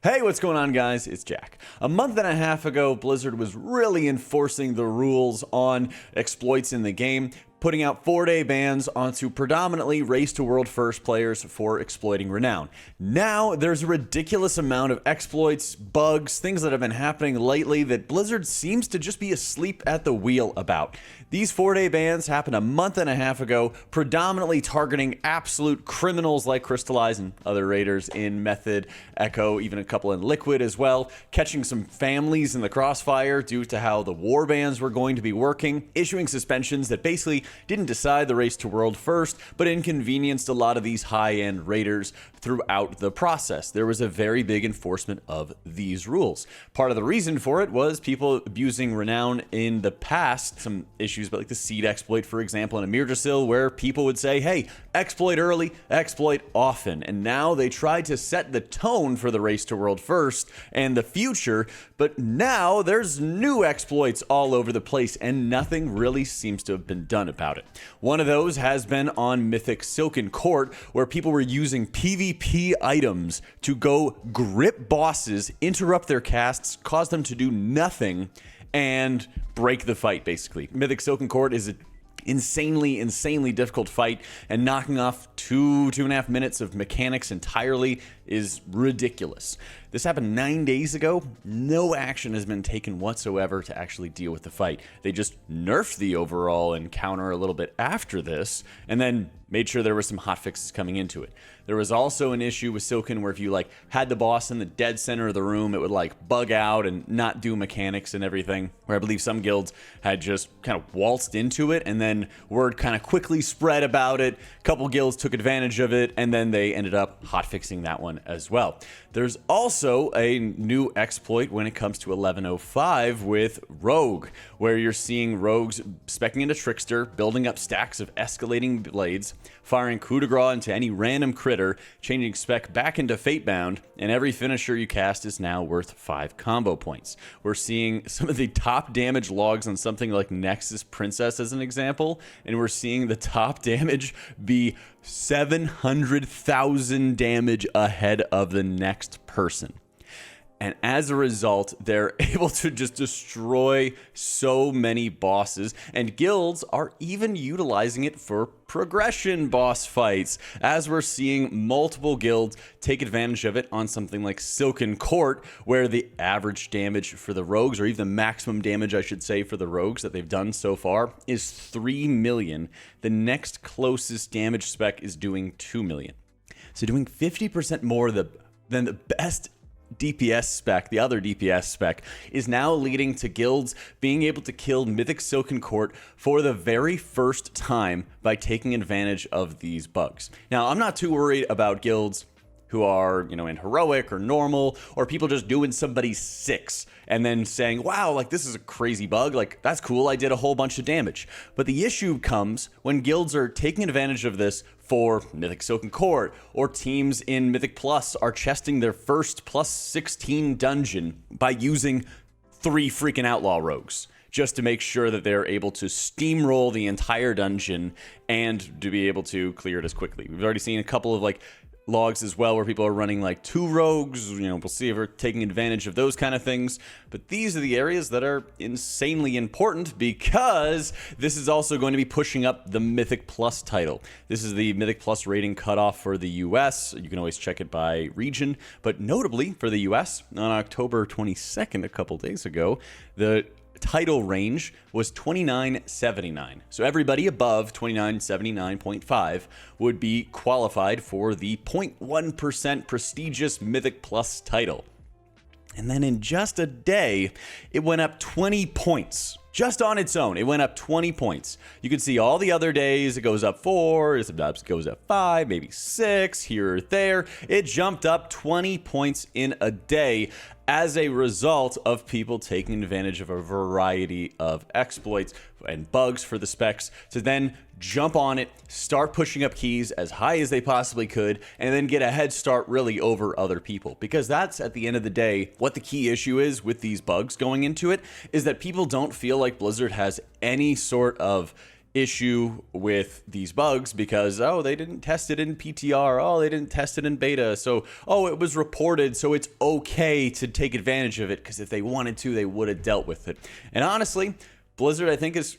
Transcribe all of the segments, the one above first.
Hey, what's going on, guys? It's Jack. A month and a half ago, Blizzard was really enforcing the rules on exploits in the game, putting out 4-day bans onto predominantly Race to World First players for exploiting Renown. Now, there's a ridiculous amount of exploits, bugs, things that have been happening lately that Blizzard seems to just be asleep at the wheel about. These 4-day bans happened a month and a half ago, predominantly targeting absolute criminals like Crystallize and other raiders in Method, Echo, even a couple in Liquid as well, catching some families in the crossfire due to how the war bans were going to be working, issuing suspensions that basically didn't decide the Race to World First, but inconvenienced a lot of these high-end raiders throughout the process. There was a very big enforcement of these rules. Part of the reason for it was people abusing Renown in the past, some issues but like the seed exploit, for example, in Amirdrasil, where people would say, hey, exploit early, exploit often. And now they tried to set the tone for the Race to World First and the future, but now there's new exploits all over the place and nothing really seems to have been done about it. One of those has been on Mythic Silken Court, where people were using PvP items to go grip bosses, interrupt their casts, cause them to do nothing, and break the fight, basically. Mythic Silken Court is an insanely difficult fight, and knocking off 2.5 minutes of mechanics entirely is ridiculous. This happened 9 days ago. No action has been taken whatsoever to actually deal with the fight. They just nerfed the overall encounter a little bit after this, and then made sure there were some hotfixes coming into it. There was also an issue with Silken where if you had the boss in the dead center of the room, it would bug out and not do mechanics and everything, where I believe some guilds had just kind of waltzed into it, and then word kind of quickly spread about it. A couple guilds took advantage of it, and then they ended up hotfixing that one as well. There's also a new exploit when it comes to 1105 with Rogue, where you're seeing rogues speccing into Trickster, building up stacks of escalating blades, firing coup de grace into any random critter, changing spec back into Fatebound, and every finisher you cast is now worth 5 combo points. We're seeing some of the top damage logs on something like Nexus Princess as an example, and we're seeing the top damage be 700,000 damage ahead of the next person. And as a result, they're able to just destroy so many bosses, and guilds are even utilizing it for progression boss fights, as we're seeing multiple guilds take advantage of it on something like Silken Court, where the average damage for the rogues, or even the maximum damage, I should say, for the rogues that they've done so far, is 3 million. The next closest damage spec is doing 2 million. So doing 50% more than the best DPS spec, the other DPS spec, is now leading to guilds being able to kill Mythic Silken Court for the very first time by taking advantage of these bugs. Now, I'm not too worried about guilds who are, in heroic or normal, or people just doing somebody's 6 and then saying, wow, this is a crazy bug, that's cool, I did a whole bunch of damage. But the issue comes when guilds are taking advantage of this for Mythic Silken Court, or teams in Mythic Plus are chesting their first plus 16 dungeon by using 3 freaking outlaw rogues, just to make sure that they're able to steamroll the entire dungeon and to be able to clear it as quickly. We've already seen a couple of logs as well where people are running 2 rogues. We'll see if we're taking advantage of those kind of things. But these are the areas that are insanely important, because this is also going to be pushing up the Mythic Plus title. This is the Mythic Plus rating cutoff for the US. You can always check it by region, but notably for the US, on October 22nd, a couple days ago, the title range was 2979. So everybody above 2979.5 would be qualified for the 0.1% prestigious Mythic Plus title. And then in just a day, it went up 20 points. Just on its own, it went up 20 points. You can see all the other days, it goes up 4, sometimes it goes up 5, maybe 6, here or there. It jumped up 20 points in a day as a result of people taking advantage of a variety of exploits and bugs for the specs to then jump on it, start pushing up keys as high as they possibly could, and then get a head start really over other people. Because that's, at the end of the day, what the key issue is with these bugs going into it, is that people don't feel like Blizzard has any sort of issue with these bugs because, oh, they didn't test it in PTR, oh, they didn't test it in beta, so, oh, it was reported, so it's okay to take advantage of it, because if they wanted to, they would have dealt with it. And honestly, Blizzard, I think, has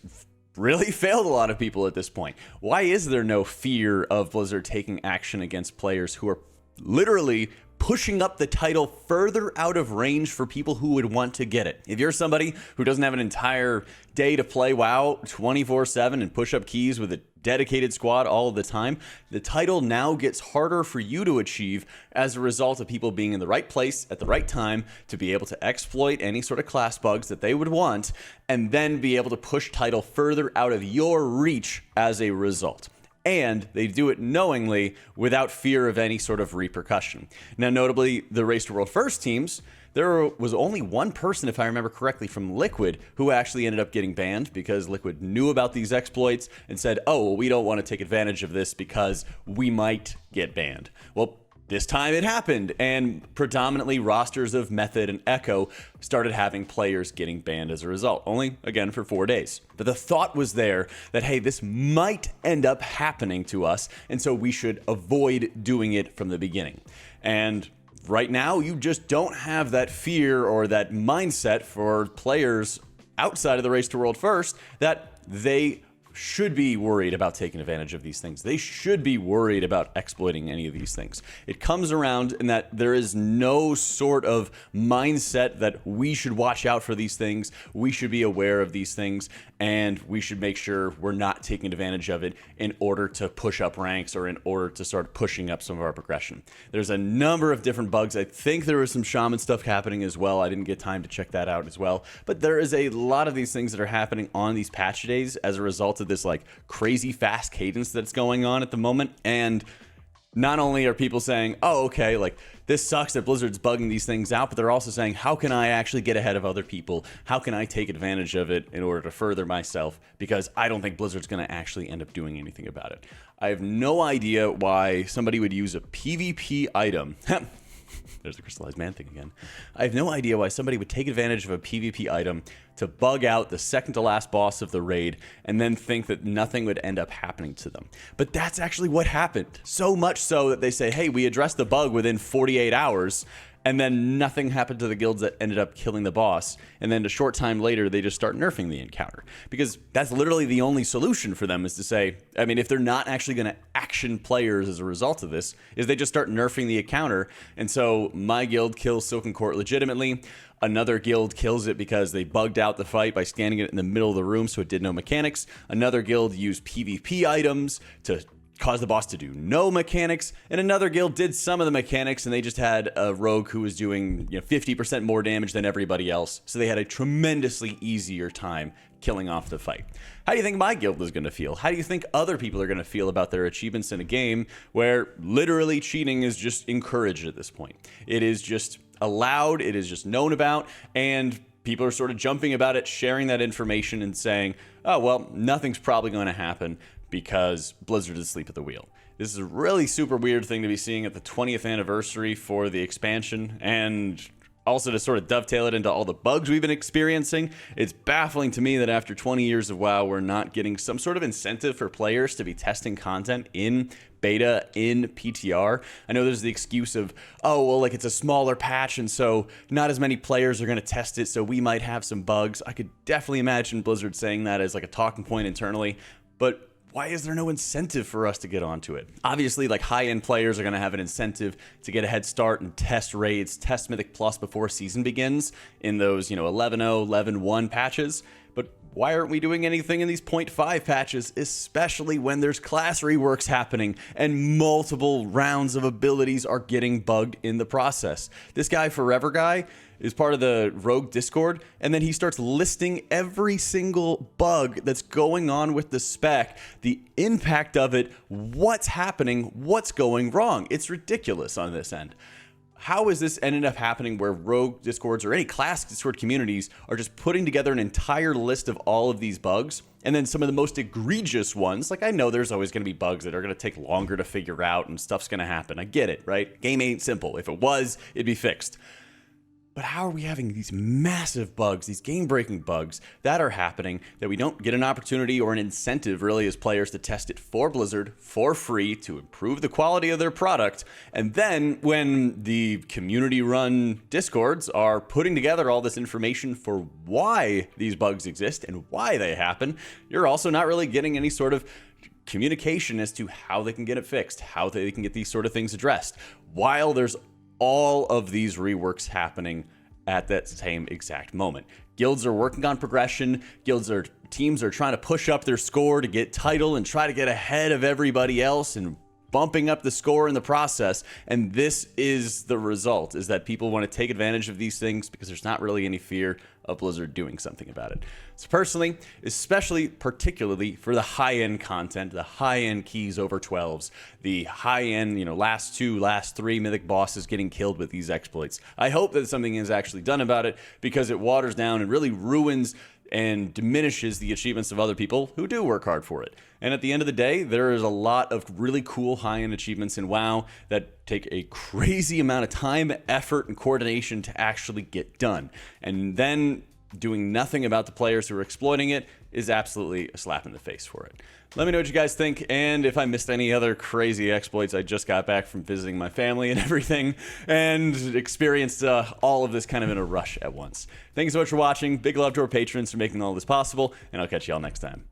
really failed a lot of people at this point. Why is there no fear of Blizzard taking action against players who are literally pushing up the title further out of range for people who would want to get it? If you're somebody who doesn't have an entire day to play WoW 24/7 and push up keys with a dedicated squad all of the time, the title now gets harder for you to achieve as a result of people being in the right place at the right time to be able to exploit any sort of class bugs that they would want, and then be able to push title further out of your reach as a result. And they do it knowingly without fear of any sort of repercussion. Now, notably, the Race to World First teams, there was only one person, if I remember correctly, from Liquid who actually ended up getting banned because Liquid knew about these exploits and said, oh, well, we don't want to take advantage of this because we might get banned. Well, this time it happened, and predominantly rosters of Method and Echo started having players getting banned as a result, only, again, for 4 days. But the thought was there that, hey, this might end up happening to us, and so we should avoid doing it from the beginning. And right now, you just don't have that fear or that mindset for players outside of the Race to World First that they should be worried about taking advantage of these things. They should be worried about exploiting any of these things. It comes around in that there is no sort of mindset that we should watch out for these things, we should be aware of these things, and we should make sure we're not taking advantage of it in order to push up ranks or in order to start pushing up some of our progression. There's a number of different bugs. I think there was some shaman stuff happening as well. I didn't get time to check that out as well. But there is a lot of these things that are happening on these patch days as a result of this like crazy fast cadence that's going on at the moment. And not only are people saying, oh, okay, like this sucks that Blizzard's bugging these things out, but they're also saying, how can I actually get ahead of other people? How can I take advantage of it in order to further myself? Because I don't think Blizzard's going to actually end up doing anything about it. I have no idea why somebody would use a PvP item. There's the crystallized man thing again. I have no idea why somebody would take advantage of a PvP item to bug out the second to last boss of the raid and then think that nothing would end up happening to them. But that's actually what happened. So much so that they say, hey, we addressed the bug within 48 hours, and then nothing happened to the guilds that ended up killing the boss. And then a short time later, they just start nerfing the encounter. Because that's literally the only solution for them, is to say, I mean, if they're not actually going to action players as a result of this, is they just start nerfing the encounter. And so my guild kills Silken Court legitimately. Another guild kills it because they bugged out the fight by standing it in the middle of the room so it did no mechanics. Another guild used PvP items to cause the boss to do no mechanics, and another guild did some of the mechanics, and they just had a rogue who was doing 50% more damage than everybody else, so they had a tremendously easier time killing off the fight. How do you think my guild is going to feel? How do you think other people are going to feel about their achievements in a game where literally cheating is just encouraged at this point? It is just allowed, it is just known about, and people are sort of jumping about it, sharing that information and saying, oh, well, nothing's probably going to happen because Blizzard is asleep at the wheel. This is a really super weird thing to be seeing at the 20th anniversary for the expansion, and also to sort of dovetail it into all the bugs we've been experiencing. It's baffling to me that after 20 years of WoW, we're not getting some sort of incentive for players to be testing content in beta, in PTR. I know there's the excuse of, oh, well, like it's a smaller patch, and so not as many players are going to test it, so we might have some bugs. I could definitely imagine Blizzard saying that as like a talking point internally, but why is there no incentive for us to get onto it? Obviously, like high-end players are going to have an incentive to get a head start and test raids, test Mythic Plus before season begins in those, 11.0, 11.1 patches. But why aren't we doing anything in these 0.5 patches, especially when there's class reworks happening and multiple rounds of abilities are getting bugged in the process? This guy, Forever Guy, is part of the Rogue Discord, and then he starts listing every single bug that's going on with the spec, the impact of it, what's happening, what's going wrong. It's ridiculous on this end. How is this ended up happening where Rogue Discords or any class Discord communities are just putting together an entire list of all of these bugs, and then some of the most egregious ones, like I know there's always going to be bugs that are going to take longer to figure out and stuff's going to happen. I get it, right? Game ain't simple. If it was, it'd be fixed. But how are we having these massive bugs, these game-breaking bugs that are happening, that we don't get an opportunity or an incentive really as players to test it for Blizzard for free to improve the quality of their product? And then when the community-run Discords are putting together all this information for why these bugs exist and why they happen, you're also not really getting any sort of communication as to how they can get it fixed, how they can get these sort of things addressed, while there's all of these reworks happening at that same exact moment. Guilds are working on progression. Teams are trying to push up their score to get title and try to get ahead of everybody else and bumping up the score in the process. And this is the result, is that people want to take advantage of these things because there's not really any fear of Blizzard doing something about it. So personally, particularly for the high-end content, the high-end keys over 12s, the high-end, last 3 mythic bosses getting killed with these exploits, I hope that something is actually done about it, because it waters down and really ruins and diminishes the achievements of other people who do work hard for it. And at the end of the day, there is a lot of really cool high-end achievements in WoW that take a crazy amount of time, effort, and coordination to actually get done. And then doing nothing about the players who are exploiting it is absolutely a slap in the face for it. Let me know what you guys think, and if I missed any other crazy exploits. I just got back from visiting my family and everything, and experienced all of this kind of in a rush at once. Thanks so much for watching. Big love to our patrons for making all this possible, and I'll catch y'all next time.